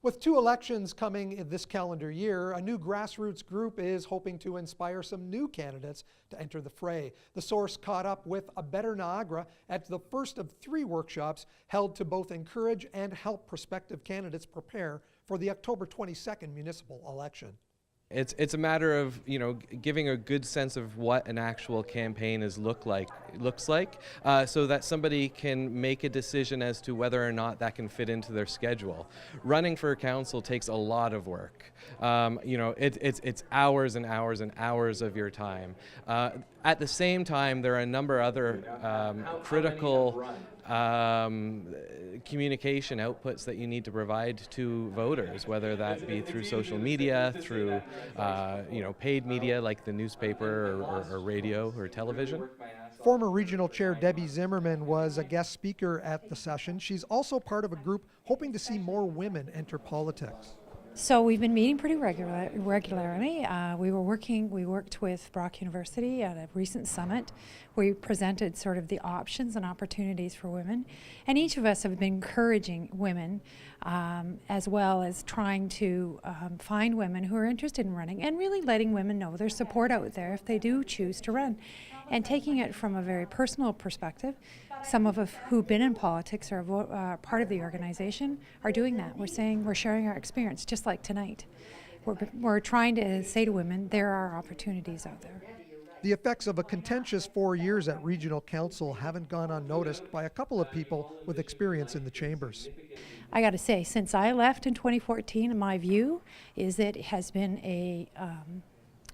With two elections coming in this calendar year, a new grassroots group is hoping to inspire some new candidates to enter the fray. The Source caught up with a Better Niagara at the first of 3 workshops held to both encourage and help prospective candidates prepare for the October 22nd municipal election. It's a matter of, giving a good sense of what an actual campaign looks like, so that somebody can make a decision as to whether or not that can fit into their schedule. Running for council takes a lot of work. It's hours and hours and hours of your time. At the same time, there are a number of other critical communication outputs that you need to provide to voters, whether that be through social media, through paid media like the newspaper or radio or television. Former Regional Chair Debbie Zimmerman was a guest speaker at the session. She's also part of a group hoping to see more women enter politics. So we've been meeting pretty regularly. We worked with Brock University at a recent summit where we presented sort of the options and opportunities for women. And each of us have been encouraging women as well as trying to find women who are interested in running and really letting women know there's support out there if they do choose to run. And taking it from a very personal perspective, some of us who've been in politics or part of the organization are doing that. We're sharing our experience, just like tonight. We're trying to say to women, there are opportunities out there. The effects of a contentious 4 years at Regional Council haven't gone unnoticed by a couple of people with experience in the chambers. I got to say, since I left in 2014, my view is that it has been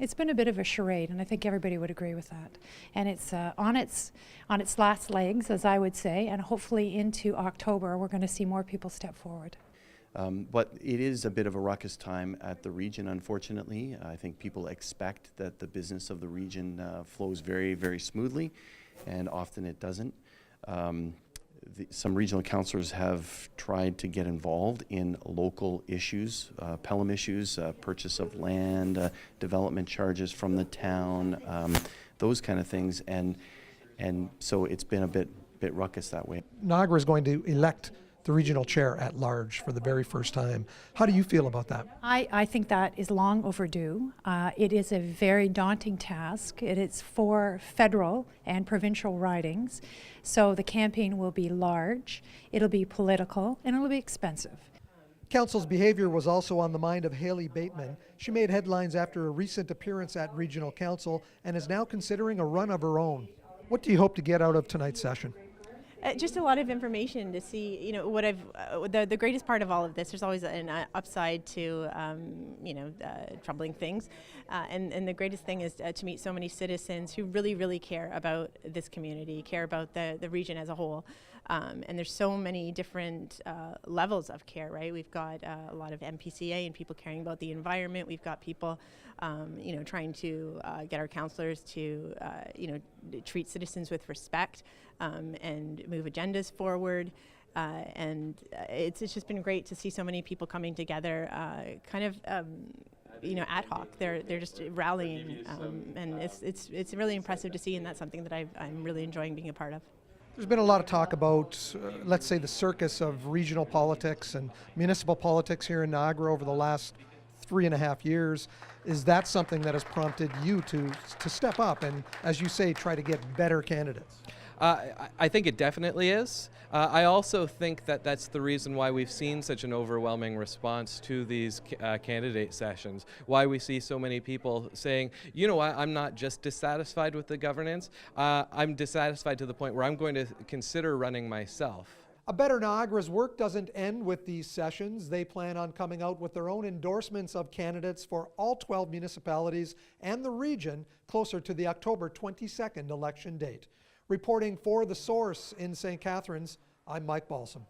it's been a bit of a charade, and I think everybody would agree with that. And it's on its last legs, as I would say, and hopefully into October we're going to see more people step forward. But it is a bit of a ruckus time at the region, unfortunately. I think people expect that the business of the region flows very, very smoothly, and often it doesn't. Some regional councillors have tried to get involved in local issues, Pelham issues, purchase of land, development charges from the town, those kind of things, and so it's been a bit ruckus that way. Niagara is going to elect the regional chair at large for the very first time. How do you feel about that? I think that is long overdue. It is a very daunting task. It is 4 federal and provincial ridings, so the campaign will be large, it'll be political, and it'll be expensive. Council's behavior was also on the mind of Haley Bateman. She made headlines after a recent appearance at Regional Council and is now considering a run of her own. What do you hope to get out of tonight's session? Just a lot of information to see, what the greatest part of all of this, there's always an upside to, troubling things. And the greatest thing is to meet so many citizens who really, really care about this community, care about the region as a whole. And there's so many different levels of care, right? We've got a lot of MPCA and people caring about the environment. We've got people, trying to get our councillors to, treat citizens with respect and move agendas forward. And it's just been great to see so many people coming together, ad hoc. They're just rallying, and it's really impressive to see, and that's something that I'm really enjoying being a part of. There's been a lot of talk about, let's say, the circus of regional politics and municipal politics here in Niagara over the last 3.5 years. Is that something that has prompted you to step up and, as you say, try to get better candidates? I think it definitely is. I also think that that's the reason why we've seen such an overwhelming response to these candidate sessions, why we see so many people saying, you know what, I'm not just dissatisfied with the governance, I'm dissatisfied to the point where I'm going to consider running myself. A Better Niagara's work doesn't end with these sessions. They plan on coming out with their own endorsements of candidates for all 12 municipalities and the region closer to the October 22nd election date. Reporting for The Source in St. Catharines, I'm Mike Balsom.